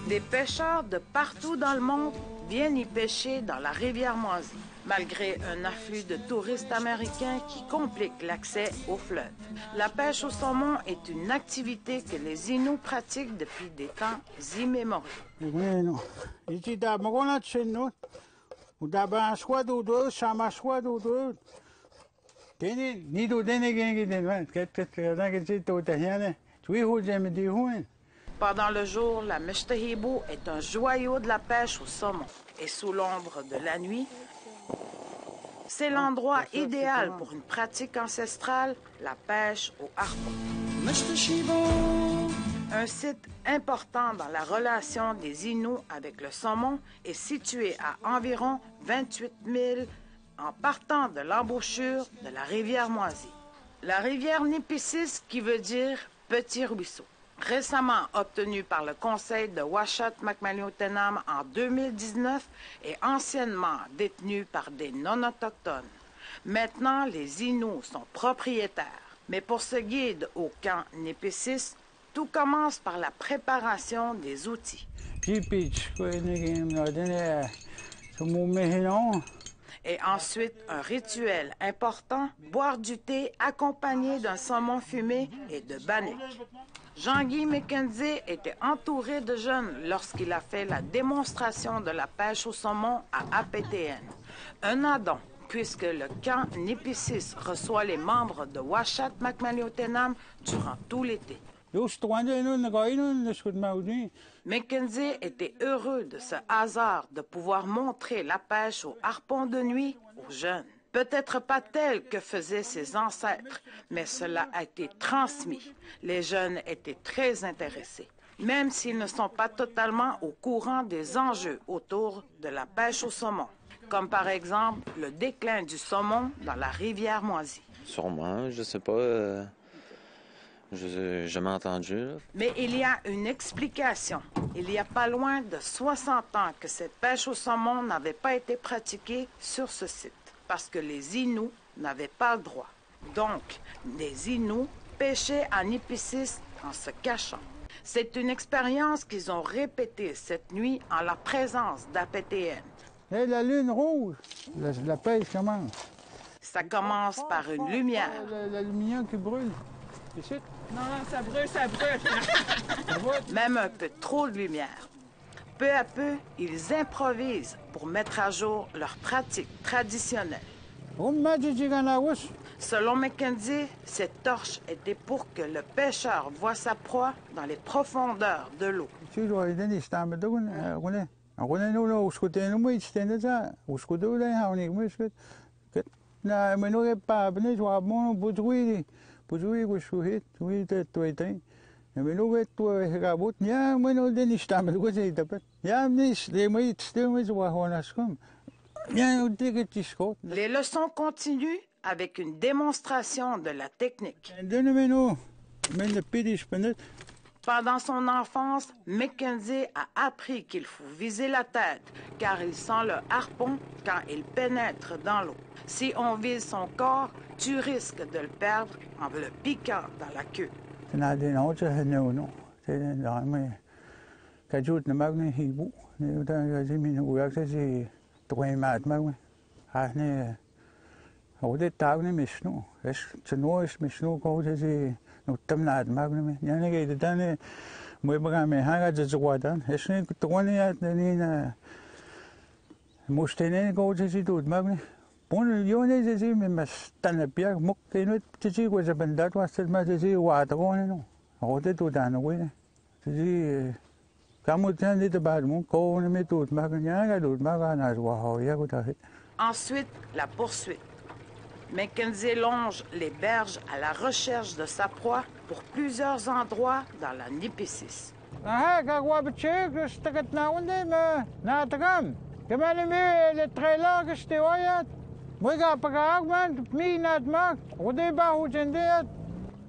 Des pêcheurs de partout dans le monde viennent y pêcher dans la rivière Moisy, malgré un afflux de touristes américains qui complique l'accès au fleuve. La pêche au saumon est une activité que les Inuits pratiquent depuis des temps immémoriaux. Pendant le jour, la Meshtahibou est un joyau de la pêche au saumon. Et sous l'ombre de la nuit, c'est l'endroit idéal pour une pratique ancestrale, la pêche au harpon. Un site important dans la relation des Inuits avec le saumon est situé à environ 28 000 en partant de l'embouchure de la rivière Moisy. La rivière Nipissing, qui veut dire « petit ruisseau ». Récemment obtenu par le Conseil de Uashat-Makmaliutenam en 2019 et anciennement détenu par des non-autochtones. Maintenant, les Inuits sont propriétaires. Mais pour ce guide au camp Nipissing, tout commence par la préparation des outils. Et ensuite, un rituel important, boire du thé accompagné d'un saumon fumé et de bannick. Jean-Guy Mackenzie était entouré de jeunes lorsqu'il a fait la démonstration de la pêche au saumon à APTN. Un addon, puisque le camp Nipissing reçoit les membres de Uashat-Makmaliutenam durant tout l'été. Mackenzie était heureux de ce hasard de pouvoir montrer la pêche au harpon de nuit aux jeunes. Peut-être pas tel que faisaient ses ancêtres, mais cela a été transmis. Les jeunes étaient très intéressés, même s'ils ne sont pas totalement au courant des enjeux autour de la pêche au saumon, comme par exemple le déclin du saumon dans la rivière Moisy. Sûrement, je sais pas. J'ai jamais entendu. Là. Mais il y a une explication. Il y a pas loin de 60 ans que cette pêche au saumon n'avait pas été pratiquée sur ce site, parce que les Inuits n'avaient pas le droit. Donc, les Inuits pêchaient à Nipissing en se cachant. C'est une expérience qu'ils ont répétée cette nuit en la présence d'APTN. Hey, la lune rouge, la pêche commence. Ça commence par une lumière. La lumière qui brûle. Ici? Non, ça brûle, ça brûle. Même un peu trop de lumière. Peu à peu, ils improvisent pour mettre à jour leurs pratiques traditionnelles. Selon Mackenzie, cette torche était pour que le pêcheur voie sa proie dans les profondeurs de l'eau. Les leçons continuent avec une démonstration de la technique. Pendant son enfance, Mackenzie a appris qu'il faut viser la tête, car il sent le harpon quand il pénètre dans l'eau. Si on vise son corps, tu risques de le perdre en le piquant dans la queue. Ensuite, la poursuite. Mackenzie longe les berges à la recherche de sa proie pour plusieurs endroits dans la Nipissing.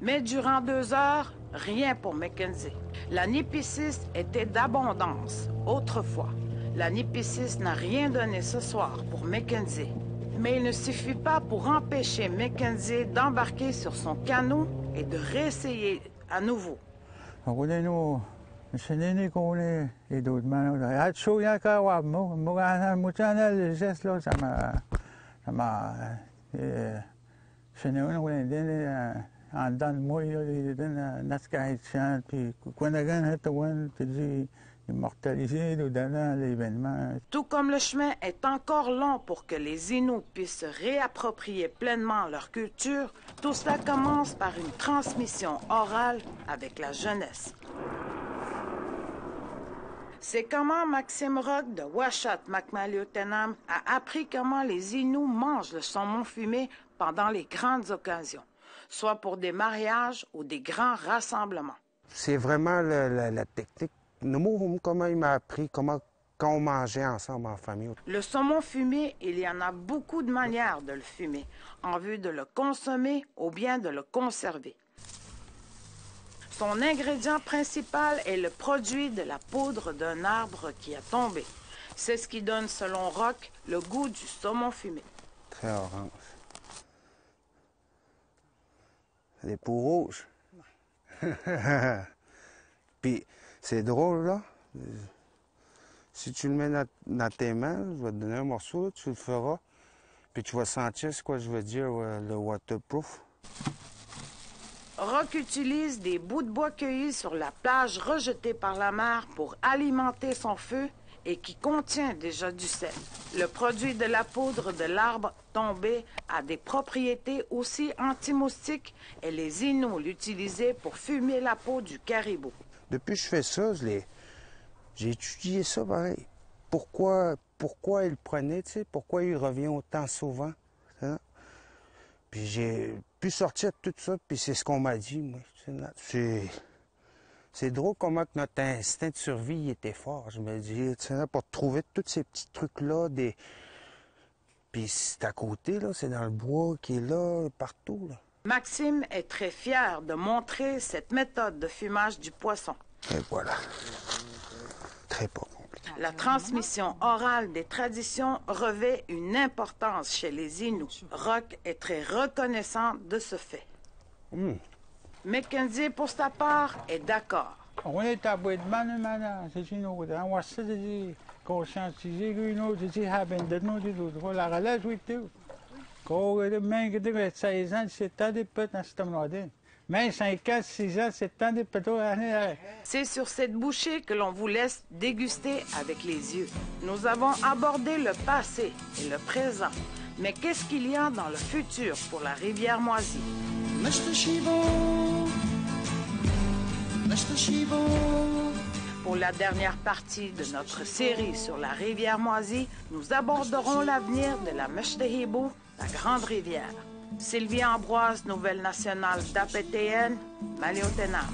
Mais durant 2 heures, rien pour Mackenzie. La Nipissing était d'abondance autrefois. La Nipissing n'a rien donné ce soir pour Mackenzie. Mais il ne suffit pas pour empêcher Mackenzie d'embarquer sur son canot et de réessayer à nouveau. Sinini ko ni idod man at show ya ka wa mo mo channel just lo sama sinuni ko din andan mo din naskahit siya pi kunagan hatawan pi immortaliser dans l'événement. Tout comme le chemin est encore long pour que les Inuits puissent se réapproprier pleinement leur culture, tout cela commence par une transmission orale avec la jeunesse. C'est comment Maxime Rock de Uashat Makmaliotenam a appris comment les Inuits mangent le saumon fumé pendant les grandes occasions, soit pour des mariages ou des grands rassemblements. C'est vraiment la technique. Comment il m'a appris quand on mangeait ensemble en famille. Le saumon fumé, il y en a beaucoup de manières de le fumer, en vue de le consommer ou bien de le conserver. Son ingrédient principal est le produit de la poudre d'un arbre qui a tombé. C'est ce qui donne, selon Rock, le goût du saumon fumé. Très orange. Les peaux rouges. Puis, c'est drôle, là. Si tu le mets dans tes mains, je vais te donner un morceau, tu le feras. Puis tu vas sentir ce que je veux dire, le waterproof. Rock utilise des bouts de bois cueillis sur la plage rejetée par la mer pour alimenter son feu et qui contient déjà du sel. Le produit de la poudre de l'arbre tombé a des propriétés aussi anti-moustiques et les Inuits l'utilisaient pour fumer la peau du caribou. Depuis que je fais ça, j'ai étudié ça pareil. Pourquoi il le prenait, tu sais, pourquoi il revient autant souvent. Hein? Puis j'ai pu sortir de tout ça, puis c'est ce qu'on m'a dit, moi. C'est drôle comment que notre instinct de survie était fort. Je me dis, tu sais, pour trouver tous ces petits trucs-là, puis c'est à côté, là, c'est dans le bois qui est là, partout, là. Maxime est très fier de montrer cette méthode de fumage du poisson. Et voilà. Très pas compliqué. La transmission orale des traditions revêt une importance chez les Inuits. Rock est très reconnaissant de ce fait. Mackenzie, pour sa part, est d'accord. On est à bout de man, c'est une autre. On va se dire, conscientiser, une autre, c'est haben de nous, des autres. La relève, oui, tout. Quand on a 16 ans, c'est un des petits dans ce temps-là. Mais 5 ans, 6 ans, c'est un des petits. C'est sur cette bouchée que l'on vous laisse déguster avec les yeux. Nous avons abordé le passé et le présent. Mais qu'est-ce qu'il y a dans le futur pour la rivière Moisie? Pour la dernière partie de notre série sur la rivière Moisie, nous aborderons l'avenir de la Meshtehibou, la Grande Rivière. Sylvie Ambroise, Nouvelle Nationale d'APTN, Maliotenam.